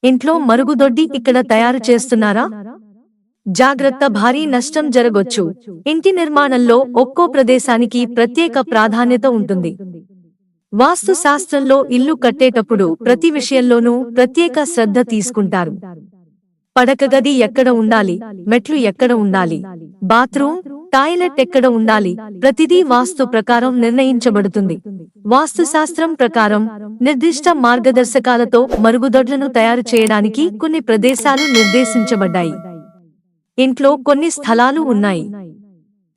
ఇంట్లో మరుగుదొడ్డి ఇక్కడ తయారు చేస్తున్నారా? జాగ్రత్త, భారీ నష్టం జరగొచ్చు. ఇంటి నిర్మాణంలో ఒక్కో ప్రదేశానికి ప్రత్యేక ప్రాధాన్యత ఉంటుంది. వాస్తు శాస్త్రంలో ఇల్లు కట్టేటప్పుడు ప్రతి విషయంలోనూ ప్రత్యేక శ్రద్ధ తీసుకుంటారు. పడకగది ఎక్కడ ఉండాలి, మెట్లు ఎక్కడ ఉండాలి, బాత్రూమ్, టాయిలెట్ ఎక్కడ ఉండాలి, ప్రతిదీ వాస్తు ప్రకారం నిర్ణయించబడుతుంది. వాస్తుశాస్త్రం ప్రకారం నిర్దిష్ట మార్గదర్శకాలతో మరుగుదొడ్లను తయారు చేయడానికి కొన్ని ప్రదేశాలు నిర్దేశించబడ్డాయి. ఇంట్లో కొన్ని స్థలాలు ఉన్నాయి.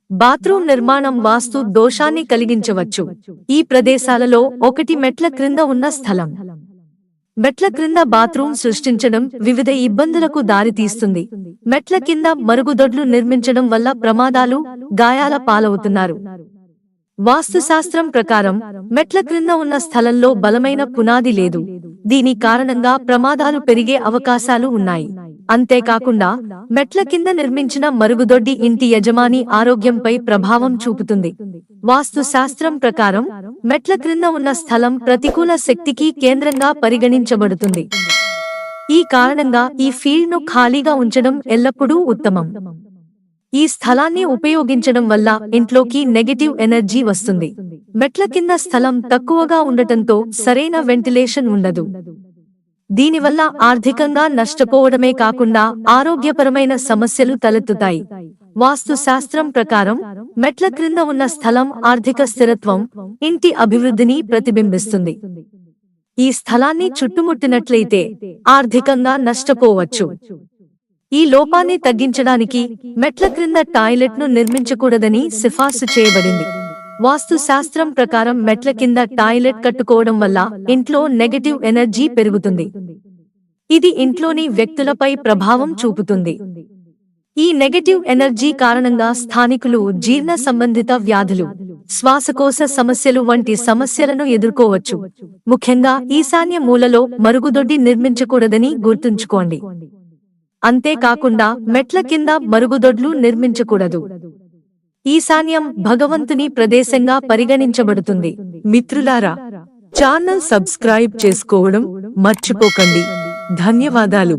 బాత్రూమ్ నిర్మాణం వాస్తు దోషాన్ని కలిగించవచ్చు. ఈ ప్రదేశాలలో ఒకటి మెట్ల క్రింద ఉన్న స్థలం. మెట్ల క్రింద బాత్రూమ్ సృష్టించడం వివిధ ఇబ్బందులకు దారితీస్తుంది. మెట్ల కింద మరుగుదొడ్లు నిర్మించడం వల్ల ప్రమాదాలు, గాయాల పాలవుతున్నారు. వాస్తుశాస్త్రం ప్రకారం మెట్ల క్రింద ఉన్న స్థలంలో బలమైన పునాది లేదు. దీని కారణంగా ప్రమాదాలు పెరిగే అవకాశాలు ఉన్నాయి. అంతేకాకుండా మెట్ల కింద నిర్మించిన మరుగుదొడ్డి ఇంటి యజమాని ఆరోగ్యంపై ప్రభావం చూపుతుంది. వాస్తు శాస్త్రం ప్రకారం మెట్ల క్రింద ఉన్న స్థలం ప్రతికూల శక్తికి కేంద్రంగా పరిగణించబడుతుంది. ఈ కారణంగా ఈ ఫీల్డ్ను ఖాళీగా ఉంచడం ఎల్లప్పుడూ ఉత్తమం. ఈ స్థలాన్ని ఉపయోగించడం వల్ల ఇంట్లోకి నెగటివ్ ఎనర్జీ వస్తుంది. మెట్ల కింద స్థలం తక్కువగా ఉండటంతో సరైన వెంటిలేషన్ ఉండదు. దీనివల్ల ఆర్థికంగా నష్టపోవడమే కాకుండా ఆరోగ్యపరమైన సమస్యలు తలెత్తుతాయి. వాస్తు శాస్త్రం ప్రకారం మెట్ల క్రింద ఉన్న స్థలం ఆర్థిక స్థిరత్వం, ఇంటి అభివృద్ధిని ప్రతిబింబిస్తుంది. ఈ స్థలాన్ని చుట్టుముట్టినట్లయితే ఆర్థికంగా నష్టపోవచ్చు. ఈ లోపాన్ని తగ్గించడానికి మెట్ల క్రింద టాయిలెట్ను నిర్మించకూడదని సిఫార్సు చేయబడింది. వాస్తు శాస్త్రం ప్రకారం మెట్ల కింద టాయిలెట్ కట్టుకోవడం వల్ల ఇంట్లో నెగటివ్ ఎనర్జీ పెరుగుతుంది. ఇది ఇంట్లోని వ్యక్తులపై ప్రభావం చూపుతుంది. ఈ నెగటివ్ ఎనర్జీ కారణంగా స్థానికులు జీర్ణ సంబంధిత వ్యాధులు, శ్వాసకోశ సమస్యలు వంటి సమస్యలను ఎదుర్కోవచ్చు. ముఖ్యంగా ఈశాన్య మూలలో మరుగుదొడ్డి నిర్మించకూడదని గుర్తుంచుకోండి. అంతేకాకుండా మెట్ల కింద మరుగుదొడ్లు నిర్మించకూడదు. ఈశాన్యం భగవంతుని ప్రదేశంగా పరిగణించబడుతుంది. మిత్రులారా, ఛానల్ సబ్స్క్రైబ్ చేసుకోవడం మర్చిపోకండి. ధన్యవాదాలు.